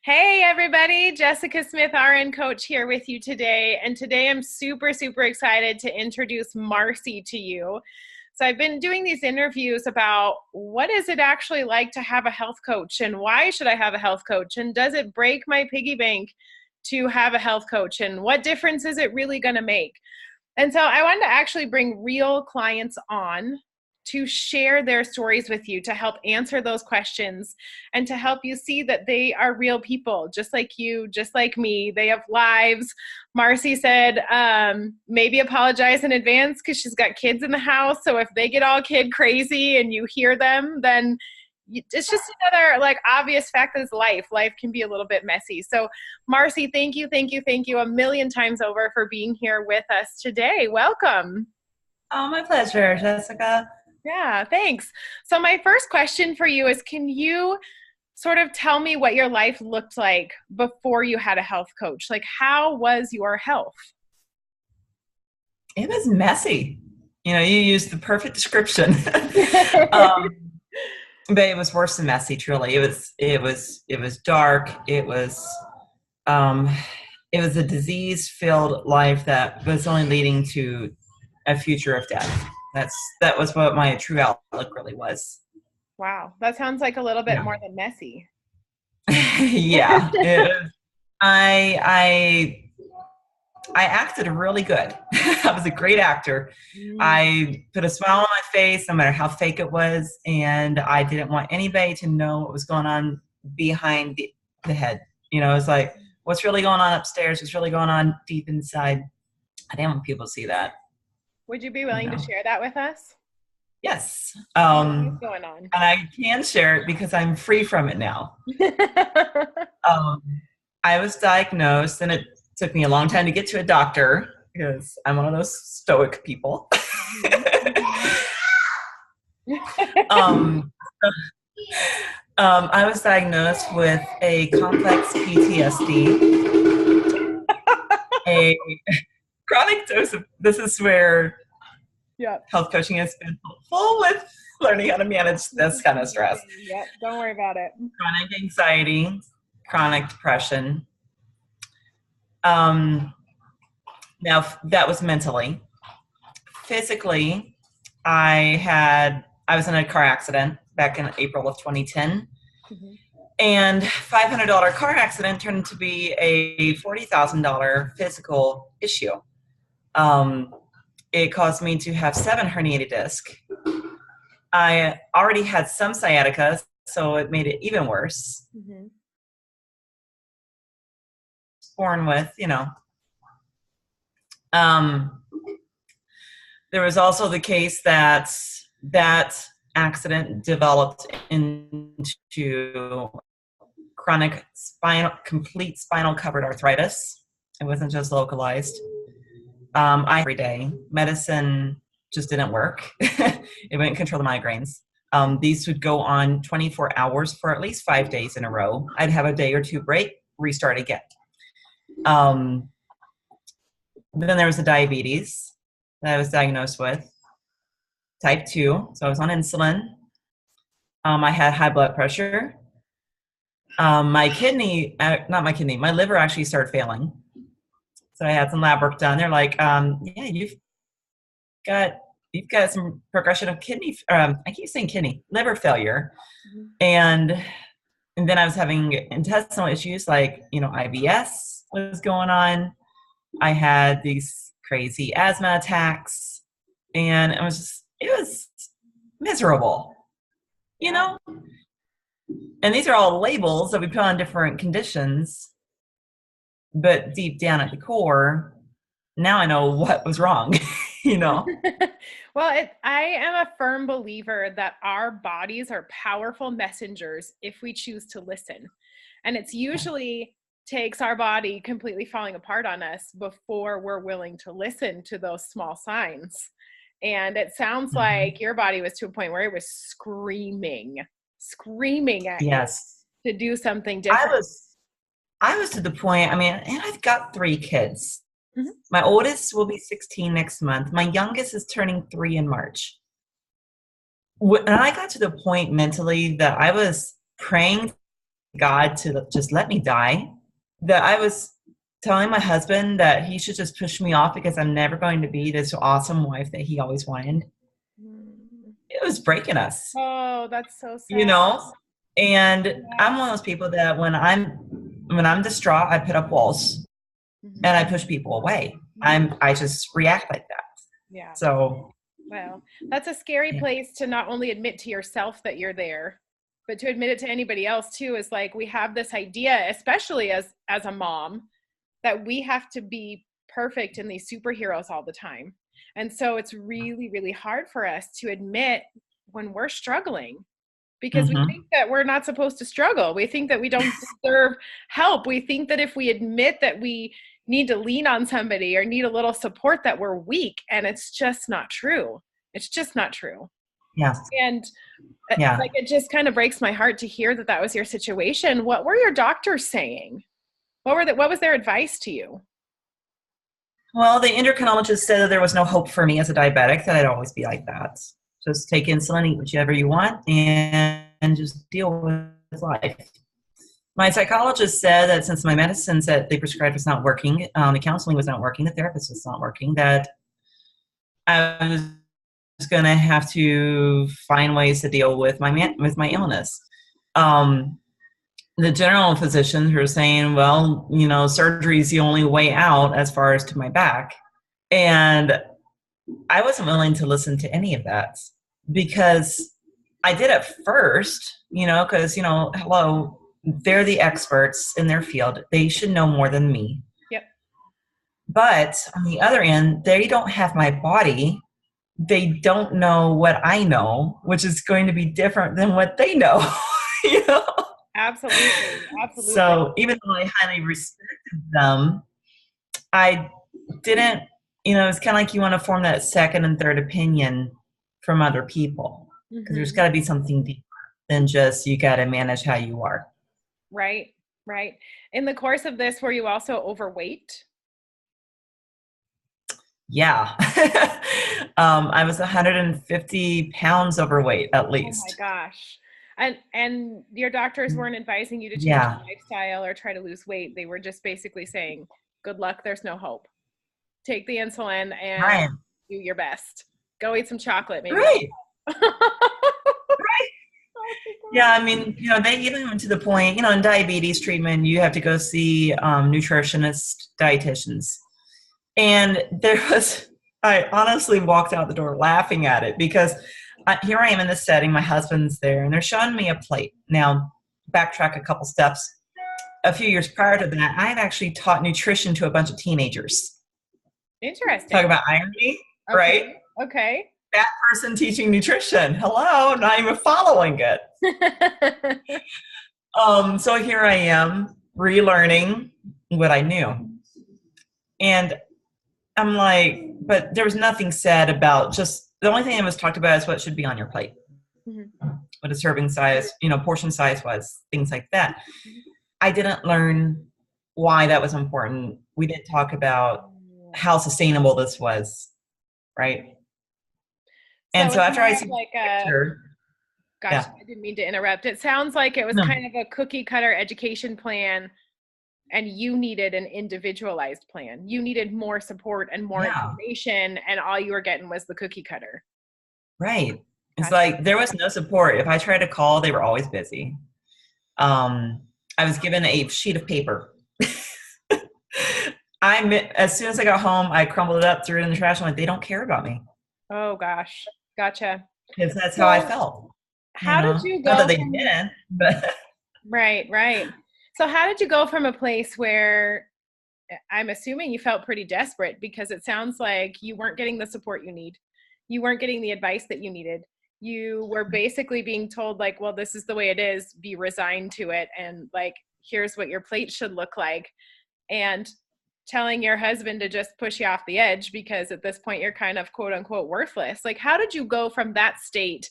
Hey everybody, Jessica Smith, RN coach here with you today. And today I'm super excited to introduce Marcie to you. So I've been doing these interviews about what is it actually like to have a health coach, and why should I have a health coach, and does it break my piggy bank to have a health coach, and what difference is it really going to make? And so I wanted to actually bring real clients on to share their stories with you, to help answer those questions and to help you see that they are real people, just like you, just like me. They have lives. Marcie said, maybe apologize in advance because she's got kids in the house. So if they get all kid crazy and you hear them, then it's just another obvious fact is life. Life can be a little bit messy. So Marcie, thank you a million times over for being here with us today. Welcome. Oh, my pleasure, Jessica. Yeah, thanks. So my first question for you is, can you sort of tell me what your life looked like before you had a health coach? Like, how was your health? It was messy. You used the perfect description. But it was worse than messy, truly. It was dark. It was a disease-filled life that was only leading to a future of death. That was what my true outlook really was. Wow, that sounds like a little bit more than messy. Yeah, I acted really good. I was a great actor. I put a smile on my face, no matter how fake it was, and I didn't want anybody to know what was going on behind the head. It was like, what's really going on upstairs? What's really going on deep inside? I didn't want people to see that. Would you be willing to share that with us? Yes. What's going on? And I can share it because I'm free from it now. I was diagnosed, and it took me a long time to get to a doctor because I'm one of those stoic people. I was diagnosed with a complex PTSD, a chronic dose of, this is where health coaching has been helpful with learning how to manage this kind of stress. Yep, don't worry about it. Chronic anxiety, chronic depression. Now that was mentally. Physically, I was in a car accident back in April of 2010. Mm-hmm. And $500 car accident turned to be a $40,000 physical issue. It caused me to have 7 herniated discs. I already had some sciatica, so it made it even worse. Mm-hmm. Born with, there was also the case that accident developed into chronic complete spinal covered arthritis. It wasn't just localized. Every day, medicine just didn't work. It wouldn't control the migraines. These would go on 24 hours for at least 5 days in a row. I'd have a day or two break, restart again. Then there was the diabetes that I was diagnosed with, type 2. So I was on insulin. I had high blood pressure. My liver actually started failing. So I had some lab work done. They're like, you've got some progression of liver failure. Mm-hmm. And then I was having intestinal issues like, IBS was going on. I had these crazy asthma attacks, and it was miserable, And these are all labels that we put on different conditions. But deep down at the core, now I know what was wrong, Well, I am a firm believer that our bodies are powerful messengers if we choose to listen. And it's usually takes our body completely falling apart on us before we're willing to listen to those small signs. And it sounds like your body was to a point where it was screaming at you to do something different. I was to the point, and I've got 3 kids. Mm-hmm. My oldest will be 16 next month. My youngest is turning 3 in March. And I got to the point mentally that I was praying God to just let me die, that I was telling my husband that he should just push me off because I'm never going to be this awesome wife that he always wanted. It was breaking us, Oh, that's so you sad. know? And Yeah. I'm one of those people that when I'm distraught, I put up walls and I push people away. I just react like that. Yeah. So, Well, that's a scary place to not only admit to yourself that you're there, but to admit it to anybody else too. Is like, we have this idea, especially as a mom, that we have to be perfect and these superheroes all the time. And so it's really, really hard for us to admit when we're struggling, because we think that we're not supposed to struggle. We think that we don't deserve help. We think that if we admit that we need to lean on somebody or need a little support, that we're weak. And it's just not true. It's just not true. yeah. And like, it just kind of breaks my heart to hear that that was your situation. What were your doctors saying? What was their advice to you? Well, the endocrinologist said that there was no hope for me as a diabetic, that I'd always be like that. Just take insulin, eat whichever you want, and just deal with life. My psychologist said that since my medicines that they prescribed was not working, the counseling was not working, the therapist was not working, that I was going to have to find ways to deal with my illness. The general physicians were saying, well, surgery is the only way out as far as to my back. And I wasn't willing to listen to any of that, because I did at first, because, hello, they're the experts in their field. They should know more than me. Yep. But on the other end, they don't have my body. They don't know what I know, which is going to be different than what they know, Absolutely. So even though I highly respected them, I didn't, it's kind of like you want to form that second and third opinion from other people, because there's got to be something deeper than just you got to manage how you are. Right. In the course of this, were you also overweight? Yeah. I was 150 pounds overweight at least. Oh my gosh. And your doctors weren't advising you to change your lifestyle or try to lose weight. They were just basically saying, good luck, there's no hope. Take the insulin and do your best. Go eat some chocolate, maybe. Right. Yeah, I mean, they even went to the point, in diabetes treatment, you have to go see nutritionists, dietitians. And I honestly walked out the door laughing at it, because here I am in this setting, my husband's there, and they're showing me a plate. Now, backtrack a couple steps. A few years prior to that, I had actually taught nutrition to a bunch of teenagers. Interesting. Talk about irony, right? Okay. That person teaching nutrition. Hello, not even following it. So here I am relearning what I knew. And I'm like, but there was nothing said about just, the only thing that was talked about is what should be on your plate. What a serving size, portion size was, things like that. I didn't learn why that was important. We didn't talk about how sustainable this was, right? And so after I see Gosh, I didn't mean to interrupt. It sounds like it was kind of a cookie cutter education plan, and you needed an individualized plan. You needed more support and more information, and all you were getting was the cookie cutter. Right. It's like there was no support. If I tried to call, they were always busy. I was given a sheet of paper. As soon as I got home, I crumbled it up, threw it in the trash. I'm like, they don't care about me. Oh gosh, gotcha. Because that's how I felt. How did you go? Not that they didn't, but Right. So how did you go from a place where, I'm assuming you felt pretty desperate, because it sounds like you weren't getting the support you need. You weren't getting the advice that you needed. You were basically being told, like, well, this is the way it is. Be resigned to it. And like, here's what your plate should look like. And telling your husband to just push you off the edge, because at this point you're kind of quote unquote worthless. Like, how did you go from that state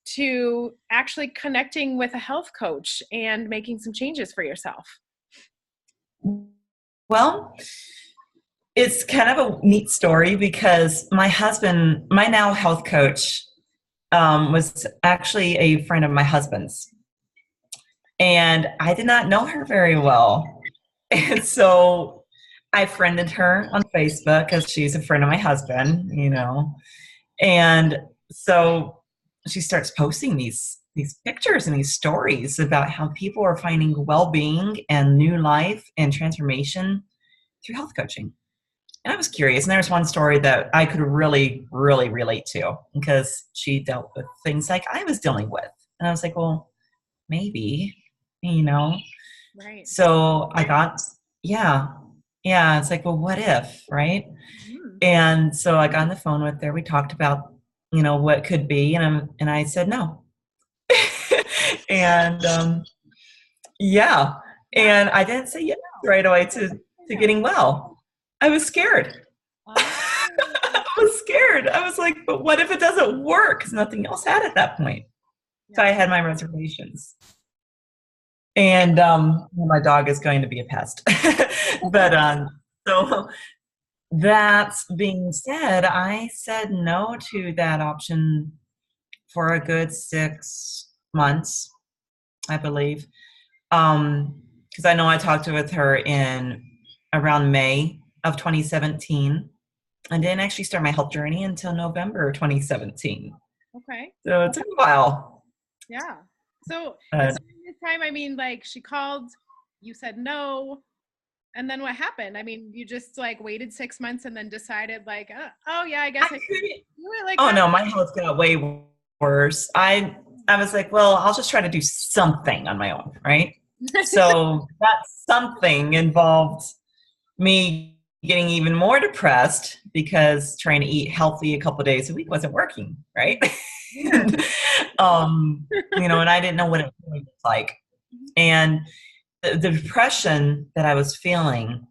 to actually connecting with a health coach and making some changes for yourself? Well, it's kind of a neat story, because my husband, my now health coach, was actually a friend of my husband's. And I did not know her very well. And so I friended her on Facebook because she's a friend of my husband, And so she starts posting these pictures and these stories about how people are finding well-being and new life and transformation through health coaching. And I was curious. And there's one story that I could really, really relate to because she dealt with things like I was dealing with. And I was like, well, maybe, you know. Right. So I got, yeah, it's like, well, what if, right? Mm. And so I got on the phone with her. We talked about, what could be, and I said no. And yeah, and I didn't say yes right away to getting well. I was scared. I was scared. I was like, but what if it doesn't work? Because nothing else had at that point. So I had my reservations. And my dog is going to be a pest. But so that being said, I said no to that option for a good 6 months, I believe. Because I know I talked with her in around May of 2017. I didn't actually start my health journey until November 2017. Okay. So it took a while. Yeah. So this time, I mean, like she called, you said no. And then what happened? I mean, you just like waited 6 months and then decided like, oh yeah, I guess I could do it like oh that. no, my health got way worse. I was like, well, I'll just try to do something on my own, right? So that something involved me getting even more depressed because trying to eat healthy a couple of days a week wasn't working, right? And, and I didn't know what it really looked like. And the depression that I was feeling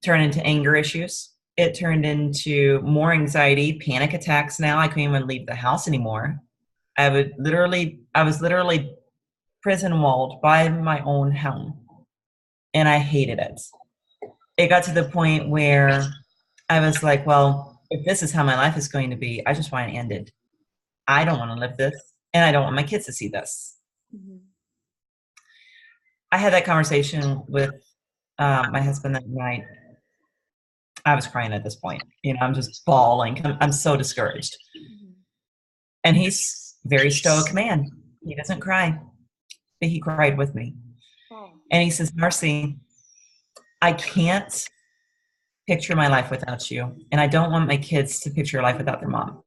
turned into anger issues. It turned into more anxiety, panic attacks. Now I couldn't even leave the house anymore. I was literally prison walled by my own home, and I hated it. It got to the point where I was like, well, if this is how my life is going to be, I just want it ended. I don't want to live this, and I don't want my kids to see this. Mm-hmm. I had that conversation with my husband that night. I was crying at this point. I'm just bawling. I'm so discouraged. Mm-hmm. And he's very stoic man. He doesn't cry, but he cried with me. Oh. And he says, Marcie, I can't picture my life without you. And I don't want my kids to picture life without their mom.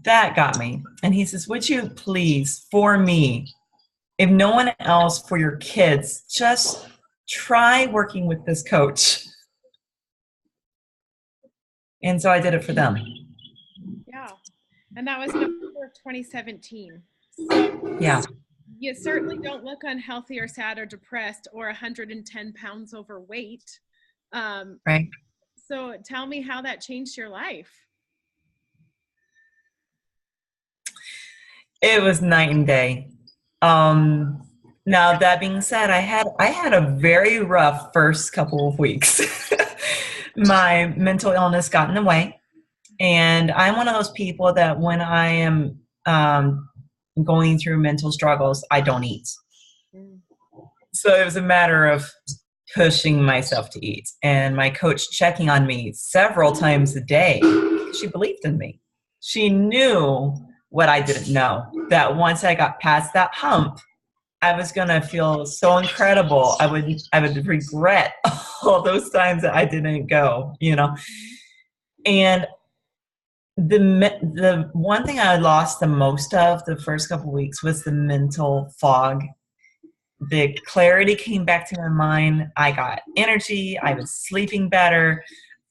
That got me. And he says, would you please, for me, if no one else, for your kids, just try working with this coach. And so I did it for them. Yeah. And that was November of 2017. Yeah. You certainly don't look unhealthy or sad or depressed or 110 pounds overweight. Right. So tell me how that changed your life. It was night and day. Now that being said, I had a very rough first couple of weeks. My mental illness got in the way, and I'm one of those people that when I am going through mental struggles, I don't eat. So it was a matter of pushing myself to eat, and my coach checking on me several times a day. She believed in me. She knew what I didn't know, that once I got past that hump, I was going to feel so incredible. I would regret all those times that I didn't go, And the one thing I lost the most of the first couple of weeks was the mental fog. The clarity came back to my mind. I got energy. I was sleeping better.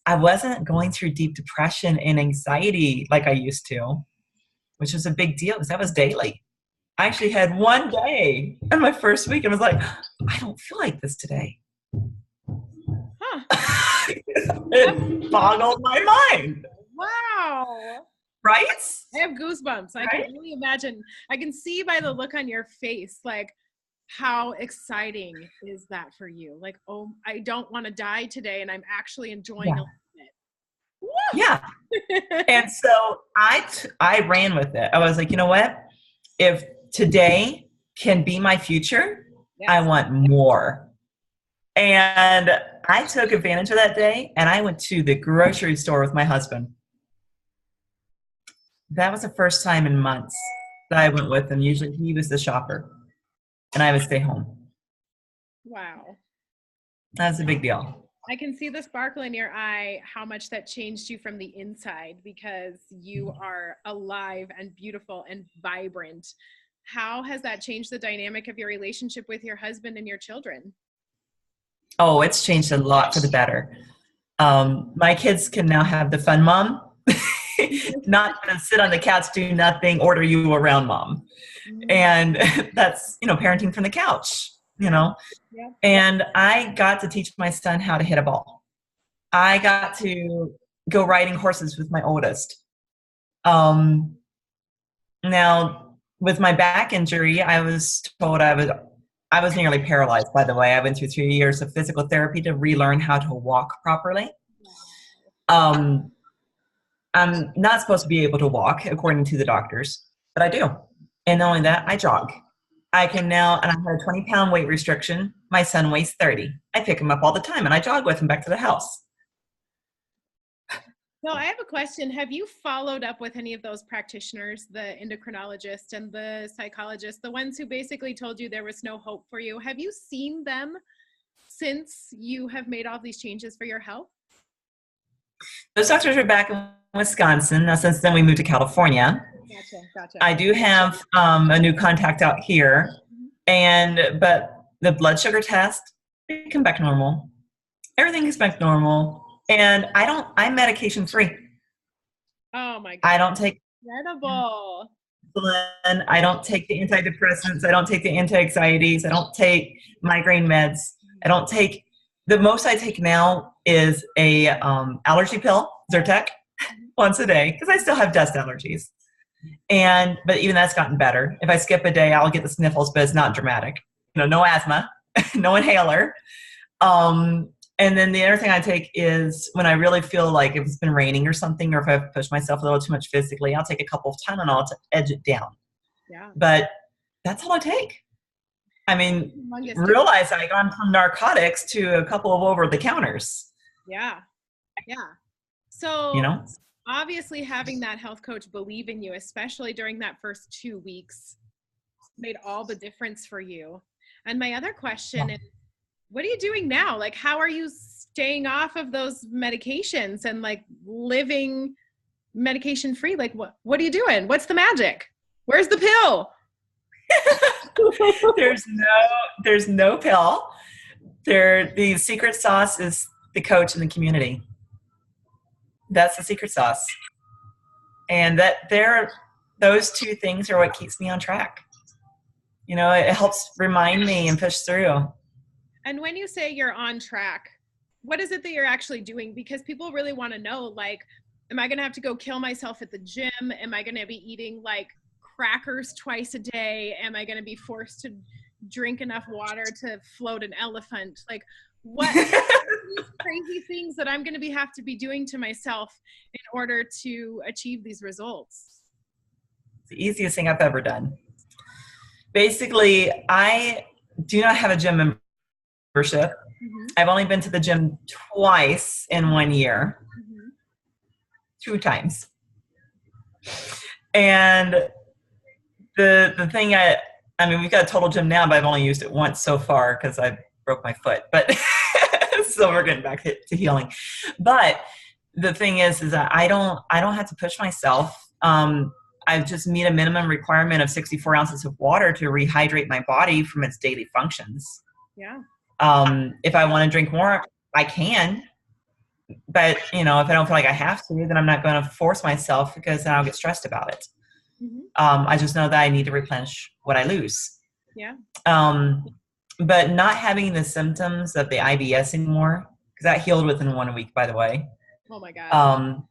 I wasn't going through deep depression and anxiety like I used to, which was a big deal because that was daily. I actually had one day in my first week and was like, I don't feel like this today. Huh. It boggled my mind. Wow. Right? I have goosebumps. I can really imagine. I can see by the look on your face, like, how exciting is that for you? Like, oh, I don't want to die today and I'm actually enjoying it. Yeah. And so I ran with it. I was like, you know what? If today can be my future, Yes. I want more. And I took advantage of that day and I went to the grocery store with my husband. That was the first time in months that I went with him. Usually he was the shopper and I would stay home. Wow. That's a big deal. I can see the sparkle in your eye, how much that changed you from the inside, because you are alive and beautiful and vibrant. How has that changed the dynamic of your relationship with your husband and your children? Oh, it's changed a lot for the better. My kids can now have the fun mom, not gonna sit on the couch, do nothing, order you around mom. And that's, parenting from the couch, Yeah. And I got to teach my son how to hit a ball. I got to go riding horses with my oldest. Now, with my back injury, I was told I was nearly paralyzed, by the way. I went through 3 years of physical therapy to relearn how to walk properly. I'm not supposed to be able to walk, according to the doctors, but I do. And not only that, I jog. I can now, and I have a 20-pound weight restriction. My son weighs 30. I pick him up all the time, and I jog with him back to the house. So I have a question. Have you followed up with any of those practitioners, the endocrinologist and the psychologist, the ones who basically told you there was no hope for you? Have you seen them since you have made all these changes for your health? Those doctors are back in Wisconsin. Now, since then, we moved to California. Gotcha. I do have a new contact out here, but the blood sugar test, it came back normal. Everything is back normal. And I'm medication free. Oh my God. I don't take incredible. insulin. I don't take the antidepressants. I don't take the anti-anxieties. I don't take migraine meds. I don't take, the most I take now is a allergy pill, Zyrtec, once a day, because I still have dust allergies. But even that's gotten better. If I skip a day, I'll get the sniffles, but it's not dramatic. No asthma, no inhaler. And then the other thing I take is when I really feel like if it's been raining or something, or if I've pushed myself a little too much physically, I'll take a couple of Tylenol to edge it down. Yeah. But that's all I take. I mean, realize I gone from narcotics to a couple of over-the-counters. Yeah. So, obviously having that health coach believe in you, especially during that first 2 weeks, made all the difference for you. And my other question is, what are you doing now? Like, how are you staying off of those medications and like living medication free? Like, what are you doing? What's the magic? Where's the pill? There's no pill. The secret sauce is the coach and the community. That's the secret sauce. And those two things are what keeps me on track. It helps remind me and push through. And when you say you're on track, what is it that you're actually doing? Because people really want to know, like, am I going to have to go kill myself at the gym? Am I going to be eating like crackers twice a day? Am I going to be forced to drink enough water to float an elephant? Like, what these crazy things that I'm going to have to be doing to myself in order to achieve these results? It's the easiest thing I've ever done. Basically, I do not have a gym membership. I've only been to the gym twice in 1 year. 2 times. And the thing I mean, we've got a total gym now, but I've only used it once so far because I broke my foot. But so we're getting back to healing. But the thing is that I don't have to push myself. I just meet a minimum requirement of 64 ounces of water to rehydrate my body from its daily functions. Yeah. If I want to drink more, I can. But, if I don't feel like I have to, then I'm not going to force myself because then I'll get stressed about it. I just know that I need to replenish what I lose. Yeah. But not having the symptoms of the IBS anymore, because that healed within 1 week, by the way. Oh my God.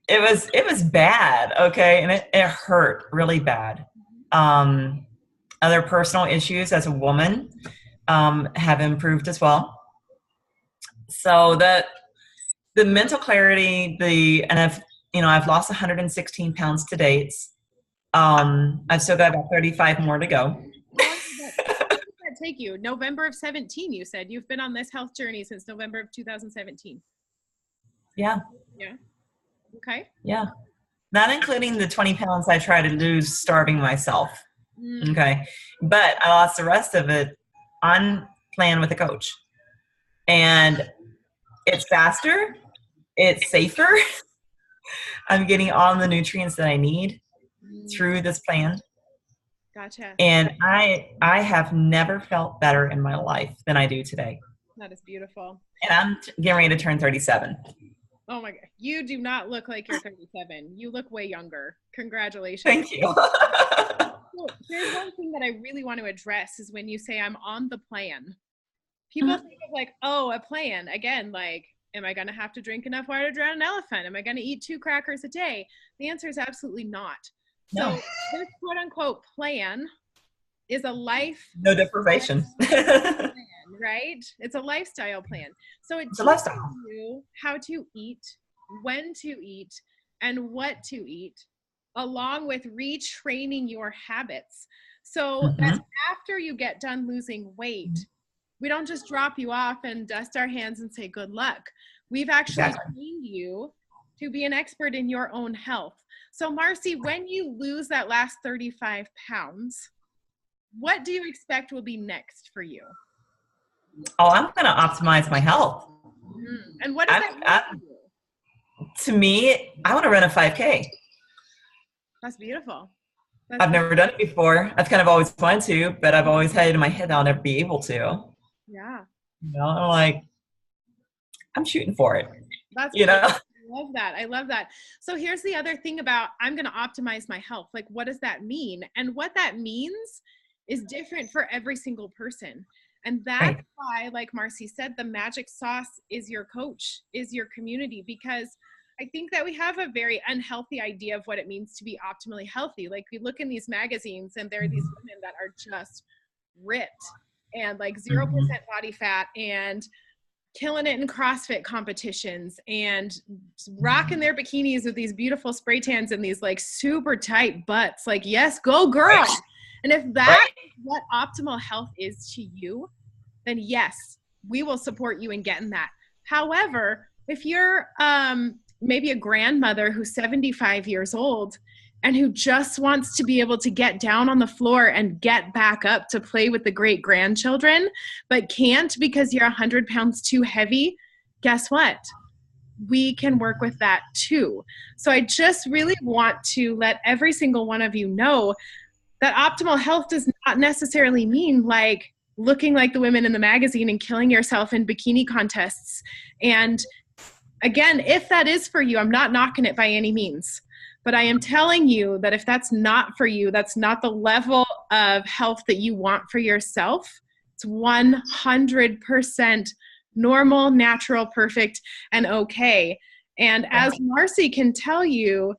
It was bad. Okay. And it hurt really bad. Other personal issues as a woman, have improved as well. So the mental clarity, and I've lost 116 pounds to date. I've still got about 35 more to go. How long did that take you? November of 17, you said. You've been on this health journey since November of 2017. Yeah. Yeah. Okay. Yeah. Not including the 20 pounds I tried to lose starving myself. Okay. But I lost the rest of it on plan with a coach. And it's faster. It's safer. I'm getting all the nutrients that I need through this plan. Gotcha. And I have never felt better in my life than I do today. That is beautiful. And I'm getting ready to turn 37. Oh my God. You do not look like you're 37. You look way younger. Congratulations. Thank you. So there's one thing that I really want to address is when you say I'm on the plan. People think of like, oh, a plan. Again, like, am I going to have to drink enough water to drown an elephant? Am I going to eat 2 crackers a day? The answer is absolutely not. So this quote unquote plan is a life. No deprivation. Plan, right? It's a lifestyle plan. So it teaches you how to eat, when to eat, and what to eat, along with retraining your habits. So that after you get done losing weight, we don't just drop you off and dust our hands and say good luck. We've actually trained you to be an expert in your own health. So Marcie, when you lose that last 35 pounds, what do you expect will be next for you? Oh, I'm going to optimize my health. And what does that mean to you? To me, I want to run a 5K. That's beautiful. I've never done it before. I've kind of always wanted to, but I've always had it in my head that I'll never be able to. Yeah. I'm like, I'm shooting for it. That's I love that. I love that. So here's the other thing about I'm going to optimize my health. Like, what does that mean? And what that means is different for every single person. And that's why, like Marcie said, the magic sauce is your coach, is your community, because I think that we have a very unhealthy idea of what it means to be optimally healthy. Like we look in these magazines and there are these women that are just ripped and like 0% body fat and killing it in CrossFit competitions and rocking their bikinis with these beautiful spray tans and these like super tight butts. Like, yes, go girl. And if that is what optimal health is to you, then yes, we will support you in getting that. However, if you're maybe a grandmother who's 75 years old and who just wants to be able to get down on the floor and get back up to play with the great grandchildren, but can't because you're 100 pounds too heavy, guess what? We can work with that too. So I just really want to let every single one of you know that optimal health does not necessarily mean like looking like the women in the magazine and killing yourself in bikini contests. And again, if that is for you, I'm not knocking it by any means, but I am telling you that if that's not for you, that's not the level of health that you want for yourself. It's 100% normal, natural, perfect, and okay. And as Marcie can tell you,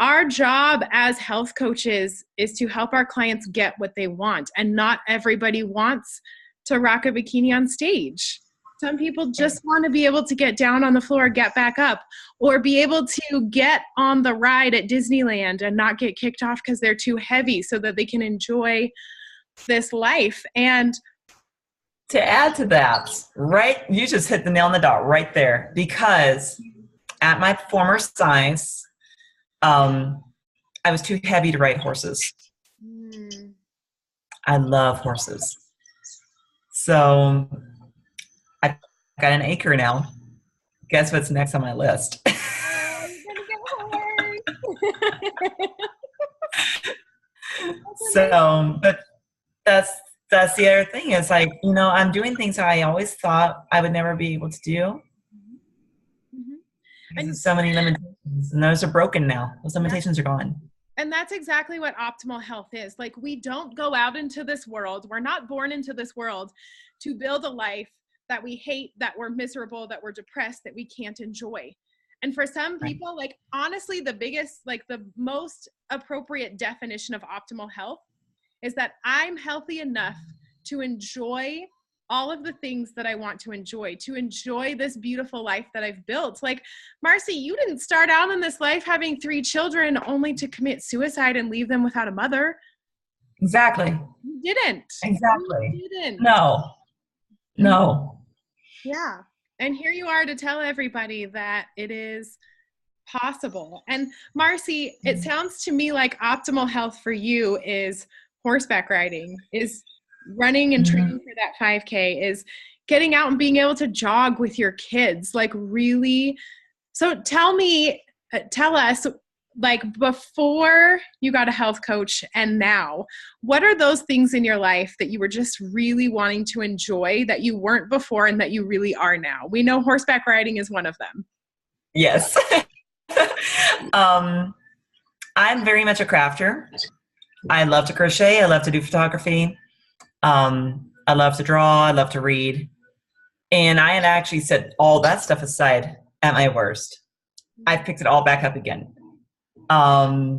our job as health coaches is to help our clients get what they want. And not everybody wants to rock a bikini on stage. Some people just want to be able to get down on the floor, get back up, or be able to get on the ride at Disneyland and not get kicked off because they're too heavy so that they can enjoy this life. And to add to that, you just hit the nail on the dot right there, because at my former size, I was too heavy to ride horses. I love horses. So I've got an acre now. Guess what's next on my list? So, but that's the other thing is like, I'm doing things I always thought I would never be able to do. Because there's so many limitations, and those are broken now. Those limitations are gone. And that's exactly what optimal health is. Like, we don't go out into this world. We're not born into this world to build a life that we hate, that we're miserable, that we're depressed, that we can't enjoy. And for some people, like, honestly, the biggest, like the most appropriate definition of optimal health is that I'm healthy enough to enjoy all of the things that I want to enjoy this beautiful life that I've built. Like, Marcie, you didn't start out in this life having 3 children only to commit suicide and leave them without a mother. Exactly. You didn't. Exactly. You didn't. No. Yeah. And here you are to tell everybody that it is possible. And Marcie, it sounds to me like optimal health for you is horseback riding, is running and training for that 5K, is getting out and being able to jog with your kids, like really. So tell us, like, before you got a health coach and now, what are those things in your life that you were just really wanting to enjoy that you weren't before and that you really are now? We know horseback riding is one of them. Yes. I'm very much a crafter. I love to crochet. I love to do photography. I love to draw. I love to read. And I had actually set all that stuff aside at my worst. I've picked it all back up again. I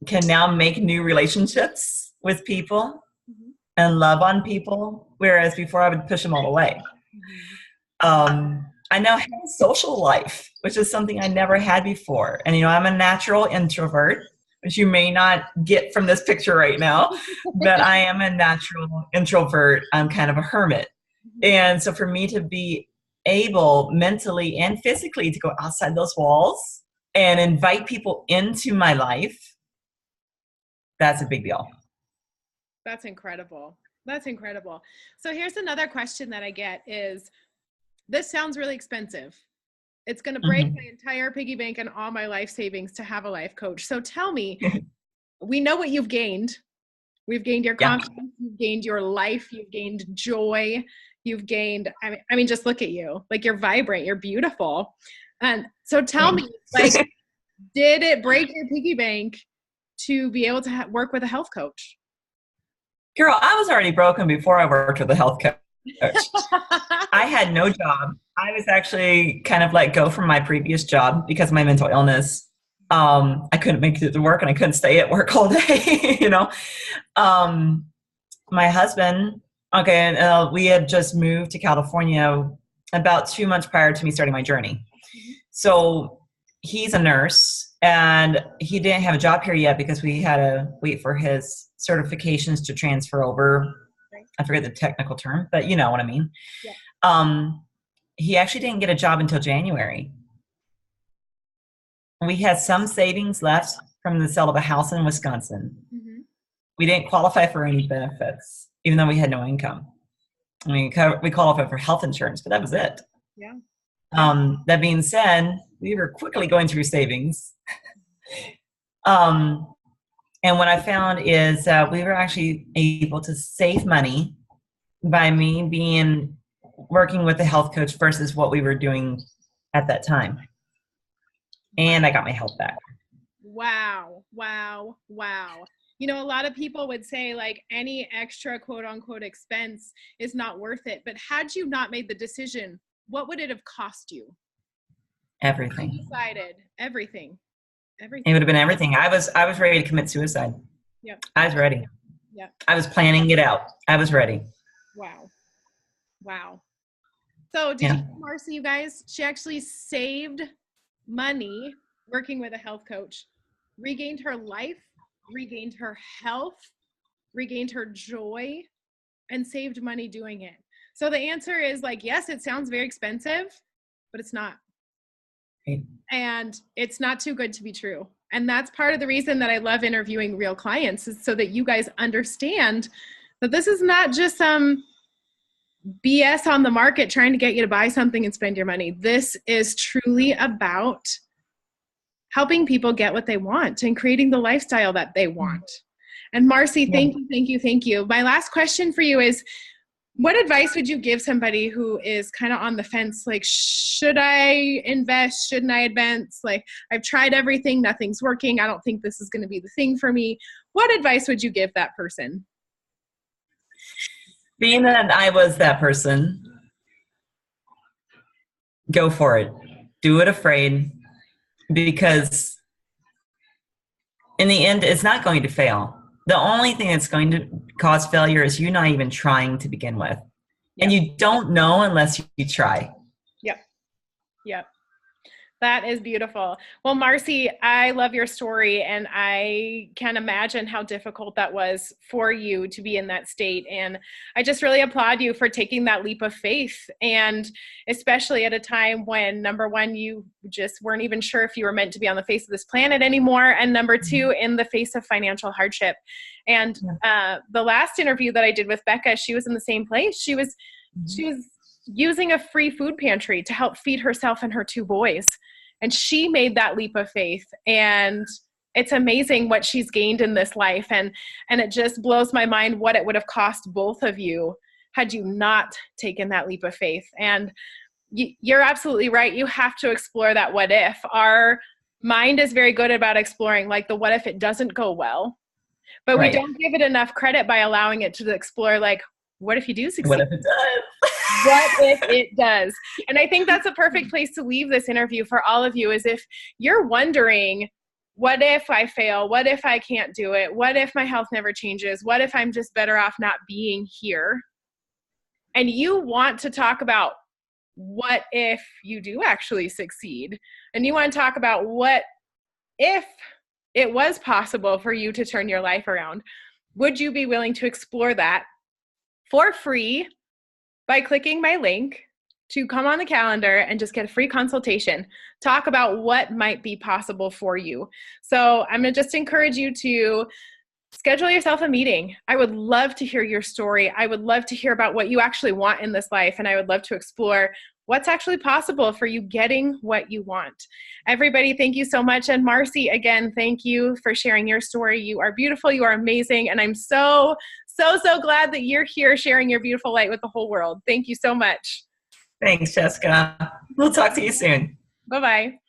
can now make new relationships with people and love on people, whereas before I would push them all away. I now have a social life, which is something I never had before. And, I'm a natural introvert, which you may not get from this picture right now, but I am a natural introvert. I'm kind of a hermit. And so for me to be able mentally and physically to go outside those walls and invite people into my life, that's a big deal. That's incredible. That's incredible. So here's another question that I get is, this sounds really expensive. It's going to break my entire piggy bank and all my life savings to have a life coach. So tell me, we know what you've gained. We've gained your confidence. You've gained your life. You've gained joy. You've gained, I mean, just look at you. Like, you're vibrant. You're beautiful. And so tell me, like, did it break your piggy bank to be able to work with a health coach? Girl, I was already broken before I worked with a health coach. I had no job. I was actually kind of let go from my previous job because of my mental illness. I couldn't make it to work and I couldn't stay at work all day, My husband, we had just moved to California about 2 months prior to me starting my journey. So he's a nurse and he didn't have a job here yet because we had to wait for his certifications to transfer over. I forget the technical term, but you know what I mean. Yeah. He actually didn't get a job until January. We had some savings left from the sale of a house in Wisconsin. We didn't qualify for any benefits, even though we had no income. I mean, we qualified for health insurance, but that was it. Yeah. That being said, we were quickly going through savings. And what I found is we were actually able to save money by me working with a health coach versus what we were doing at that time. And I got my health back. Wow. Wow. Wow. A lot of people would say, like, any extra quote unquote expense is not worth it. But had you not made the decision, what would it have cost you? Everything. You decided everything. It would have been everything. I was ready to commit suicide. Yep. I was ready. Yep. I was planning it out. I was ready. Wow. So did you know Marcie, you guys? She actually saved money working with a health coach, regained her life, regained her health, regained her joy, and saved money doing it. So the answer is, like, yes, it sounds very expensive, but it's not. And it's not too good to be true. And that's part of the reason that I love interviewing real clients, is so that you guys understand that this is not just some BS on the market trying to get you to buy something and spend your money. This is truly about helping people get what they want and creating the lifestyle that they want. And Marcie, thank you. My last question for you is, what advice would you give somebody who is kind of on the fence? Like, should I invest? Shouldn't I advance? Like, I've tried everything. Nothing's working. I don't think this is going to be the thing for me. What advice would you give that person? Being that I was that person, go for it. Do it afraid, because in the end, it's not going to fail. The only thing that's going to cause failure is you not even trying to begin with. Yep. And you don't know unless you try. Yep. Yep. That is beautiful. Well, Marcie, I love your story, and I can imagine how difficult that was for you to be in that state. And I just really applaud you for taking that leap of faith, and especially at a time when, number one, you just weren't even sure if you were meant to be on the face of this planet anymore, and number two, in the face of financial hardship. And the last interview that I did with Becca, she was in the same place. She was using a free food pantry to help feed herself and her two boys. And she made that leap of faith. And it's amazing what she's gained in this life. And it just blows my mind what it would have cost both of you had you not taken that leap of faith. And you're absolutely right. You have to explore that what if. Our mind is very good about exploring, like, the what if it doesn't go well. But we don't give it enough credit by allowing it to explore, like, what if you do succeed? What if it does? What if it does? And I think that's a perfect place to leave this interview for all of you, is if you're wondering, what if I fail? What if I can't do it? What if my health never changes? What if I'm just better off not being here? And you want to talk about what if you do actually succeed? And you want to talk about what if it was possible for you to turn your life around? Would you be willing to explore that for free by clicking my link to come on the calendar and just get a free consultation, talk about what might be possible for you? So I'm going to just encourage you to schedule yourself a meeting. I would love to hear your story. I would love to hear about what you actually want in this life. And I would love to explore what's actually possible for you getting what you want. Everybody, thank you so much. And Marcie, again, thank you for sharing your story. You are beautiful. You are amazing. And I'm so glad that you're here sharing your beautiful light with the whole world. Thank you so much. Thanks, Jessica. We'll talk to you soon. Bye-bye.